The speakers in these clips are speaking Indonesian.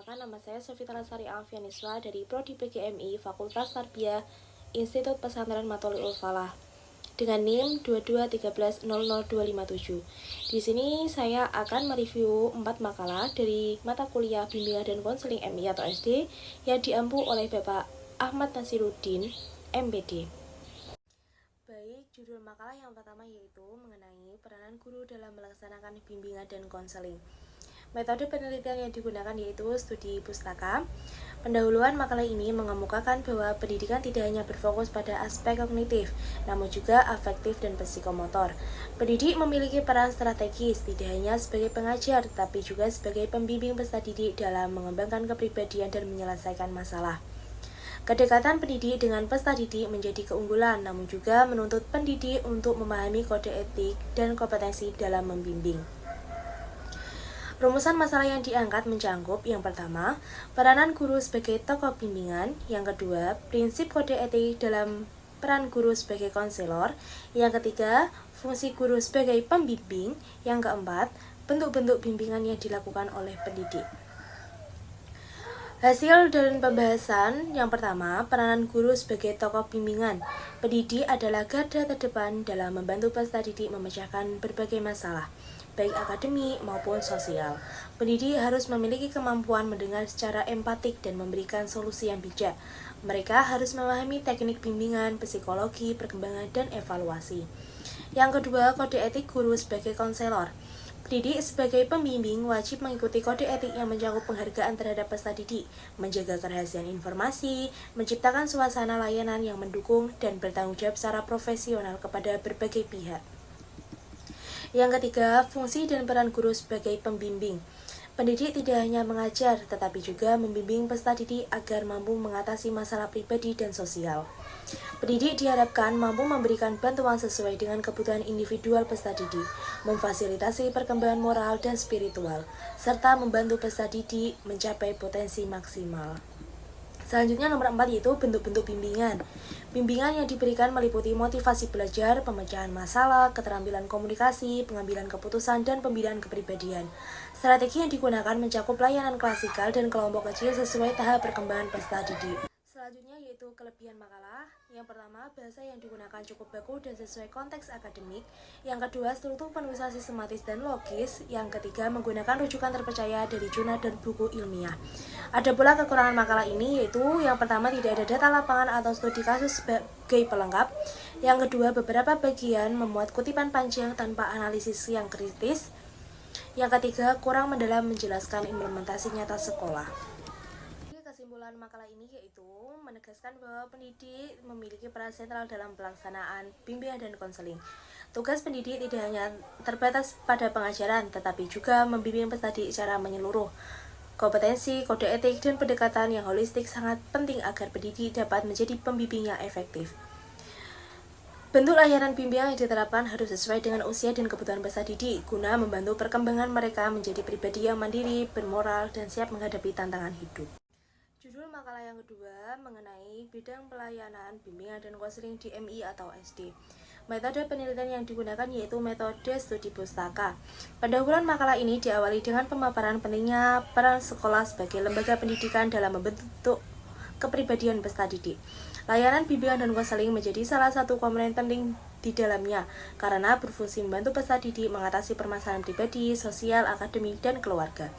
Perkenalkan, nama saya Sofita Lasari Alfianiswa dari Prodi PGMI Fakultas Tarbiyah Institut Pesantren Matoliul Falah dengan NIM 221300257. Di sini saya akan mereview 4 makalah dari mata kuliah Bimbingan dan Konseling MI atau SD yang diampu oleh Bapak Ahmad Nasiruddin, MPD. Baik, judul makalah yang pertama yaitu mengenai peranan guru dalam melaksanakan bimbingan dan konseling. Metode penelitian yang digunakan yaitu studi pustaka. Pendahuluan makalah ini mengemukakan bahwa pendidikan tidak hanya berfokus pada aspek kognitif, namun juga afektif dan psikomotor. Pendidik memiliki peran strategis tidak hanya sebagai pengajar, tetapi juga sebagai pembimbing peserta didik dalam mengembangkan kepribadian dan menyelesaikan masalah. Kedekatan pendidik dengan peserta didik menjadi keunggulan, namun juga menuntut pendidik untuk memahami kode etik dan kompetensi dalam membimbing. Rumusan masalah yang diangkat mencangkup yang pertama, peranan guru sebagai tokoh bimbingan, yang kedua, prinsip kode etik dalam peran guru sebagai konselor, yang ketiga, fungsi guru sebagai pembimbing, yang keempat, bentuk-bentuk bimbingan yang dilakukan oleh pendidik. Hasil dan pembahasan yang pertama, peranan guru sebagai tokoh bimbingan. Pendidik adalah garda terdepan dalam membantu peserta didik memecahkan berbagai masalah, baik akademik maupun sosial. Pendidik harus memiliki kemampuan mendengar secara empatik dan memberikan solusi yang bijak. Mereka harus memahami teknik bimbingan, psikologi, perkembangan, dan evaluasi. Yang kedua, kode etik guru sebagai konselor. Pendidik sebagai pembimbing wajib mengikuti kode etik yang mencakup penghargaan terhadap peserta didik, menjaga kerahasiaan informasi, menciptakan suasana layanan yang mendukung, dan bertanggung jawab secara profesional kepada berbagai pihak. Yang ketiga, fungsi dan peran guru sebagai pembimbing. Pendidik tidak hanya mengajar, tetapi juga membimbing peserta didik agar mampu mengatasi masalah pribadi dan sosial. Pendidik diharapkan mampu memberikan bantuan sesuai dengan kebutuhan individual peserta didik, memfasilitasi perkembangan moral dan spiritual, serta membantu peserta didik mencapai potensi maksimal. Selanjutnya nomor 4 yaitu bentuk-bentuk bimbingan. Bimbingan yang diberikan meliputi motivasi belajar, pemecahan masalah, keterampilan komunikasi, pengambilan keputusan, dan pembinaan kepribadian. Strategi yang digunakan mencakup layanan klasikal dan kelompok kecil sesuai tahap perkembangan peserta didik. Selanjutnya yaitu kelebihan makalah. Yang pertama, bahasa yang digunakan cukup baku dan sesuai konteks akademik. Yang kedua, struktur penulisan sistematis dan logis. Yang ketiga, menggunakan rujukan terpercaya dari jurnal dan buku ilmiah. Ada pula kekurangan makalah ini, yaitu yang pertama, tidak ada data lapangan atau studi kasus sebagai pelengkap. Yang kedua, beberapa bagian memuat kutipan panjang tanpa analisis yang kritis. Yang ketiga, kurang mendalam menjelaskan implementasi nyata sekolah. Kesimpulan makalah ini yaitu menegaskan bahwa pendidik memiliki peran sentral dalam pelaksanaan bimbingan dan konseling. Tugas pendidik tidak hanya terbatas pada pengajaran, tetapi juga membimbing peserta didik secara menyeluruh. Kompetensi, kode etik, dan pendekatan yang holistik sangat penting agar pendidik dapat menjadi pembimbing yang efektif. Bentuk layanan bimbingan yang diterapkan harus sesuai dengan usia dan kebutuhan peserta didik guna membantu perkembangan mereka menjadi pribadi yang mandiri, bermoral, dan siap menghadapi tantangan hidup. Judul makalah yang kedua mengenai bidang pelayanan bimbingan dan konseling di MI atau SD. Metode penelitian yang digunakan yaitu metode studi pustaka. Pendahuluan makalah ini diawali dengan pemaparan pentingnya peran sekolah sebagai lembaga pendidikan dalam membentuk kepribadian peserta didik. Layanan bimbingan dan konseling menjadi salah satu komponen penting di dalamnya karena berfungsi membantu peserta didik mengatasi permasalahan pribadi, sosial, akademik, dan keluarga.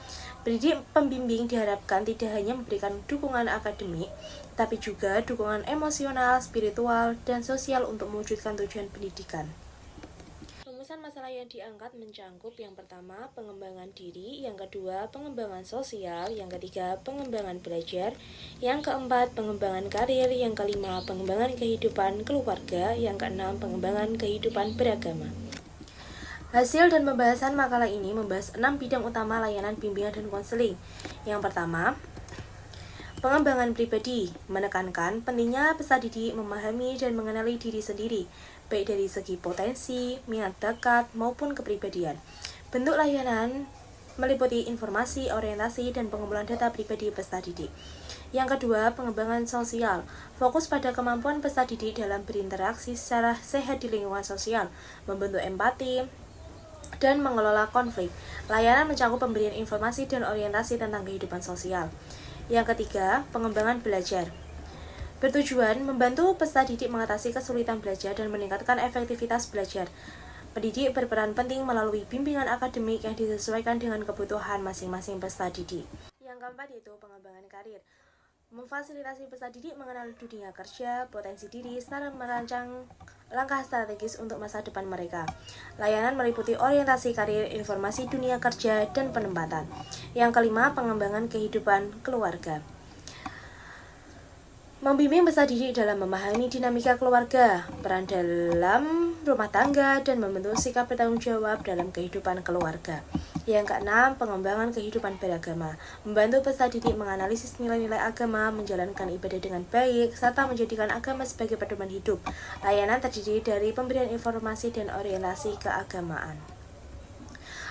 Pendidik pembimbing diharapkan tidak hanya memberikan dukungan akademik, tapi juga dukungan emosional, spiritual, dan sosial untuk mewujudkan tujuan pendidikan. Rumusan masalah yang diangkat mencangkup yang pertama, pengembangan diri, yang kedua, pengembangan sosial, yang ketiga, pengembangan belajar, yang keempat, pengembangan karir, yang kelima, pengembangan kehidupan keluarga, yang keenam, pengembangan kehidupan beragama. Hasil dan pembahasan makalah ini membahas 6 bidang utama layanan bimbingan dan konseling. Yang pertama, pengembangan pribadi, menekankan pentingnya peserta didik memahami dan mengenali diri sendiri, baik dari segi potensi, minat bakat, maupun kepribadian. Bentuk layanan meliputi informasi, orientasi, dan pengumpulan data pribadi peserta didik. Yang kedua, pengembangan sosial, fokus pada kemampuan peserta didik dalam berinteraksi secara sehat di lingkungan sosial, membentuk empati, dan mengelola konflik. Layanan mencakup pemberian informasi dan orientasi tentang kehidupan sosial. Yang ketiga, pengembangan belajar. Bertujuan membantu peserta didik mengatasi kesulitan belajar dan meningkatkan efektivitas belajar. Pendidik berperan penting melalui bimbingan akademik yang disesuaikan dengan kebutuhan masing-masing peserta didik. Yang keempat yaitu pengembangan karir. Memfasilitasi peserta didik mengenal dunia kerja, potensi diri, serta merancang langkah strategis untuk masa depan mereka. Layanan meliputi orientasi karir, informasi dunia kerja, dan penempatan. Yang kelima, pengembangan kehidupan keluarga. Membimbing peserta didik dalam memahami dinamika keluarga, peran dalam rumah tangga, dan membentuk sikap bertanggung jawab dalam kehidupan keluarga. Yang keenam, pengembangan kehidupan beragama. Membantu peserta didik menganalisis nilai-nilai agama, menjalankan ibadah dengan baik, serta menjadikan agama sebagai pedoman hidup. Layanan terdiri dari pemberian informasi dan orientasi keagamaan.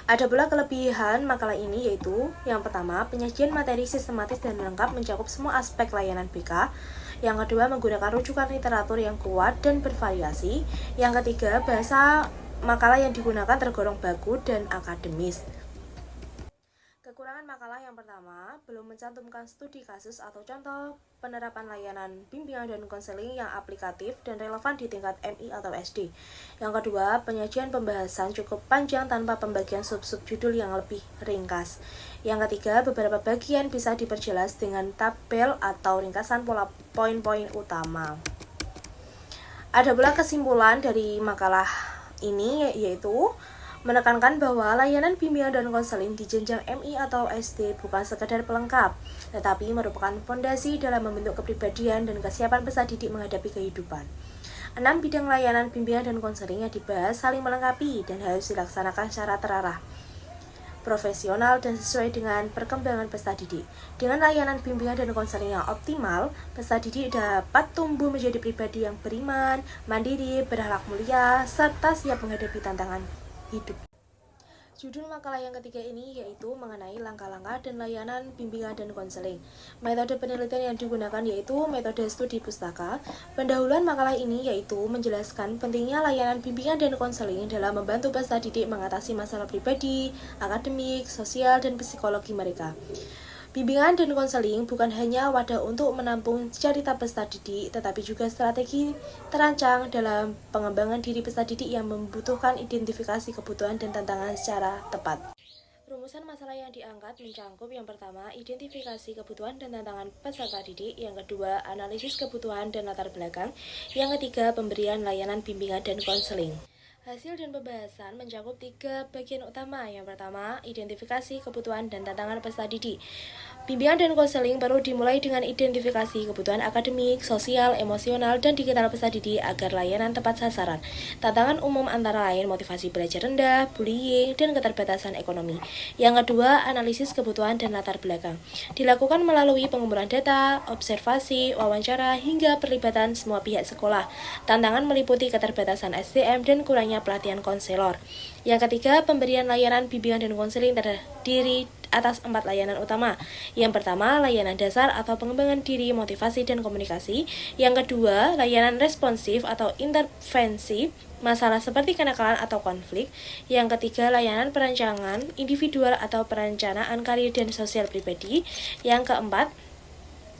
Ada pula kelebihan makalah ini yaitu yang pertama, penyajian materi sistematis dan lengkap mencakup semua aspek layanan BK. Yang kedua, menggunakan rujukan literatur yang kuat dan bervariasi. Yang ketiga, bahasa makalah yang digunakan tergolong baku dan akademis. Kekurangan makalah yang pertama, belum mencantumkan studi kasus atau contoh penerapan layanan bimbingan dan konseling yang aplikatif dan relevan di tingkat MI atau SD. Yang kedua, penyajian pembahasan cukup panjang tanpa pembagian sub-sub judul yang lebih ringkas. Yang ketiga, beberapa bagian bisa diperjelas dengan tabel atau ringkasan pola poin-poin utama. Ada pula kesimpulan dari makalah ini yaitu menekankan bahwa layanan bimbingan dan konseling di jenjang MI atau SD bukan sekadar pelengkap, tetapi merupakan fondasi dalam membentuk kepribadian dan kesiapan peserta didik menghadapi kehidupan. 6 bidang layanan bimbingan dan konseling yang dibahas saling melengkapi dan harus dilaksanakan secara terarah, profesional, dan sesuai dengan perkembangan peserta didik. Dengan layanan bimbingan dan konseling yang optimal, peserta didik dapat tumbuh menjadi pribadi yang beriman, mandiri, berakhlak mulia, serta siap menghadapi tantangan hidup. Judul makalah yang ketiga ini yaitu mengenai langkah-langkah dan layanan bimbingan dan konseling. Metode penelitian yang digunakan yaitu metode studi pustaka. Pendahuluan makalah ini yaitu menjelaskan pentingnya layanan bimbingan dan konseling dalam membantu peserta didik mengatasi masalah pribadi, akademik, sosial, dan psikologi mereka. Bimbingan dan konseling bukan hanya wadah untuk menampung cerita peserta didik, tetapi juga strategi terancang dalam pengembangan diri peserta didik yang membutuhkan identifikasi kebutuhan dan tantangan secara tepat. Rumusan masalah yang diangkat mencakup yang pertama, identifikasi kebutuhan dan tantangan peserta didik, yang kedua, analisis kebutuhan dan latar belakang, yang ketiga, pemberian layanan bimbingan dan konseling. Hasil dan pembahasan mencakup 3 bagian utama. Yang pertama, identifikasi kebutuhan dan tantangan peserta didik. Bimbingan dan konseling perlu dimulai dengan identifikasi kebutuhan akademik, sosial, emosional, dan digital peserta didik agar layanan tepat sasaran. Tantangan umum antara lain motivasi belajar rendah, bullying, dan keterbatasan ekonomi. Yang kedua, analisis kebutuhan dan latar belakang. Dilakukan melalui pengumpulan data, observasi, wawancara, hingga perlibatan semua pihak sekolah. Tantangan meliputi keterbatasan SDM dan kurangnya pelatihan konselor. Yang ketiga, pemberian layanan bimbingan dan konseling terdiri atas 4 layanan utama. Yang pertama, layanan dasar atau pengembangan diri, motivasi, dan komunikasi. Yang kedua, layanan responsif atau intervensi masalah seperti kenakalan atau konflik. Yang ketiga, layanan perancangan individual atau perencanaan karir dan sosial pribadi. Yang keempat,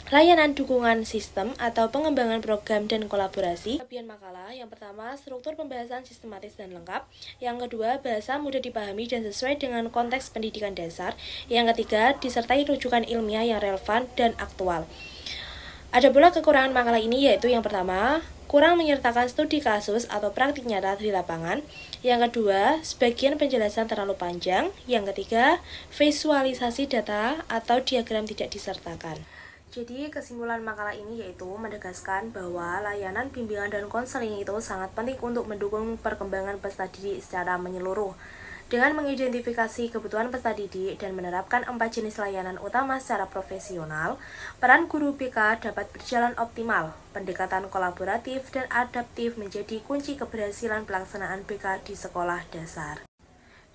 layanan dukungan sistem atau pengembangan program dan kolaborasi. Kelebihan makalah, yang pertama, struktur pembahasan sistematis dan lengkap. Yang kedua, bahasa mudah dipahami dan sesuai dengan konteks pendidikan dasar. Yang ketiga, disertai rujukan ilmiah yang relevan dan aktual. Ada pula kekurangan makalah ini yaitu yang pertama, kurang menyertakan studi kasus atau praktik nyata di lapangan. Yang kedua, sebagian penjelasan terlalu panjang. Yang ketiga, visualisasi data atau diagram tidak disertakan. Jadi kesimpulan makalah ini yaitu menegaskan bahwa layanan bimbingan dan konseling itu sangat penting untuk mendukung perkembangan peserta didik secara menyeluruh. Dengan mengidentifikasi kebutuhan peserta didik dan menerapkan 4 jenis layanan utama secara profesional, peran guru BK dapat berjalan optimal. Pendekatan kolaboratif dan adaptif menjadi kunci keberhasilan pelaksanaan BK di sekolah dasar.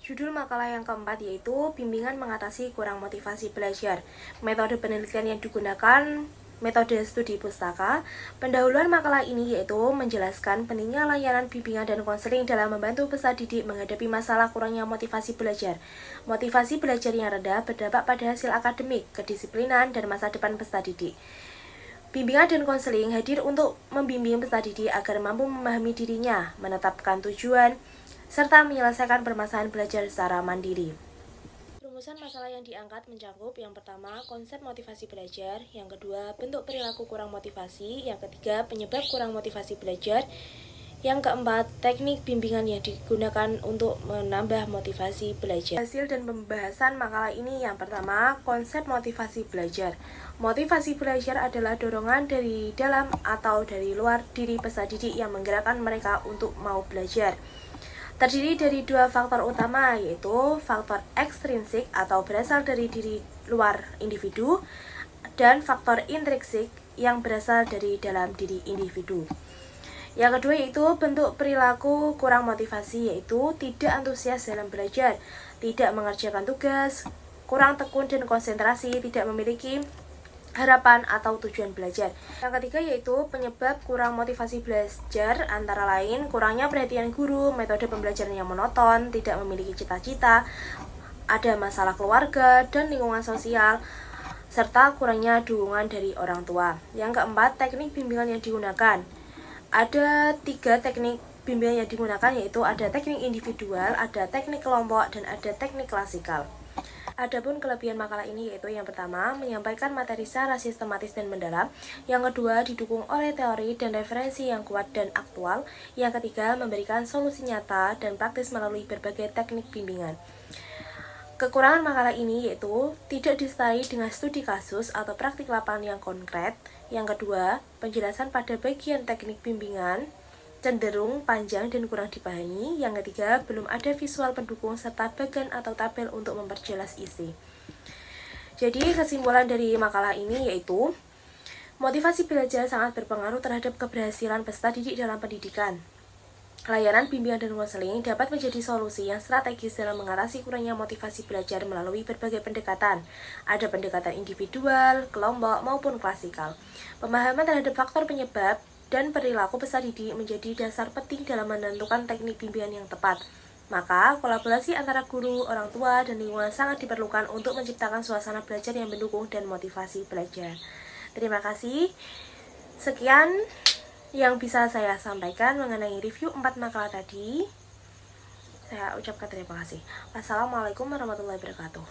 Judul makalah yang keempat yaitu bimbingan mengatasi kurang motivasi belajar. Metode penelitian yang digunakan Metode studi pustaka. Pendahuluan makalah ini yaitu menjelaskan pentingnya layanan bimbingan dan konseling dalam membantu peserta didik menghadapi masalah kurangnya motivasi belajar. Motivasi belajar yang rendah berdampak pada hasil akademik, kedisiplinan, dan masa depan peserta didik. Bimbingan dan konseling hadir untuk membimbing peserta didik agar mampu memahami dirinya, menetapkan tujuan, serta menyelesaikan permasalahan belajar secara mandiri. Rumusan masalah yang diangkat mencakup yang pertama, konsep motivasi belajar, yang kedua, bentuk perilaku kurang motivasi, yang ketiga, penyebab kurang motivasi belajar, yang keempat, teknik bimbingan yang digunakan untuk menambah motivasi belajar. Hasil dan pembahasan makalah ini yang pertama, konsep motivasi belajar. Motivasi belajar adalah dorongan dari dalam atau dari luar diri peserta didik yang menggerakkan mereka untuk mau belajar. Terdiri dari dua faktor utama, yaitu faktor ekstrinsik atau berasal dari diri luar individu dan faktor intrinsik yang berasal dari dalam diri individu. Yang kedua yaitu bentuk perilaku kurang motivasi, yaitu tidak antusias dalam belajar, tidak mengerjakan tugas, kurang tekun dan konsentrasi, tidak memiliki harapan atau tujuan belajar. Yang ketiga yaitu penyebab kurang motivasi belajar, antara lain kurangnya perhatian guru, metode pembelajaran yang monoton, tidak memiliki cita-cita, ada masalah keluarga dan lingkungan sosial, serta kurangnya dukungan dari orang tua. Yang keempat, teknik bimbingan yang digunakan. Ada 3 teknik bimbingan yang digunakan, yaitu ada teknik individual, ada teknik kelompok, dan ada teknik klasikal. Adapun kelebihan makalah ini yaitu yang pertama, menyampaikan materi secara sistematis dan mendalam, yang kedua, didukung oleh teori dan referensi yang kuat dan aktual, yang ketiga, memberikan solusi nyata dan praktis melalui berbagai teknik bimbingan. Kekurangan makalah ini yaitu tidak disertai dengan studi kasus atau praktik lapangan yang konkret, yang kedua, penjelasan pada bagian teknik bimbingan cenderung panjang dan kurang dipahami. Yang ketiga, belum ada visual pendukung serta bagan atau tabel untuk memperjelas isi. Jadi, kesimpulan dari makalah ini yaitu motivasi belajar sangat berpengaruh terhadap keberhasilan peserta didik dalam pendidikan. Layanan bimbingan dan konseling dapat menjadi solusi yang strategis dalam mengatasi kurangnya motivasi belajar melalui berbagai pendekatan. Ada pendekatan individual, kelompok, maupun klasikal. Pemahaman terhadap faktor penyebab dan perilaku peserta didik menjadi dasar penting dalam menentukan teknik bimbingan yang tepat. Maka, kolaborasi antara guru, orang tua, dan lingkungan sangat diperlukan untuk menciptakan suasana belajar yang mendukung dan motivasi belajar. Terima kasih. Sekian yang bisa saya sampaikan mengenai review 4 makalah tadi. Saya ucapkan terima kasih. Wassalamualaikum warahmatullahi wabarakatuh.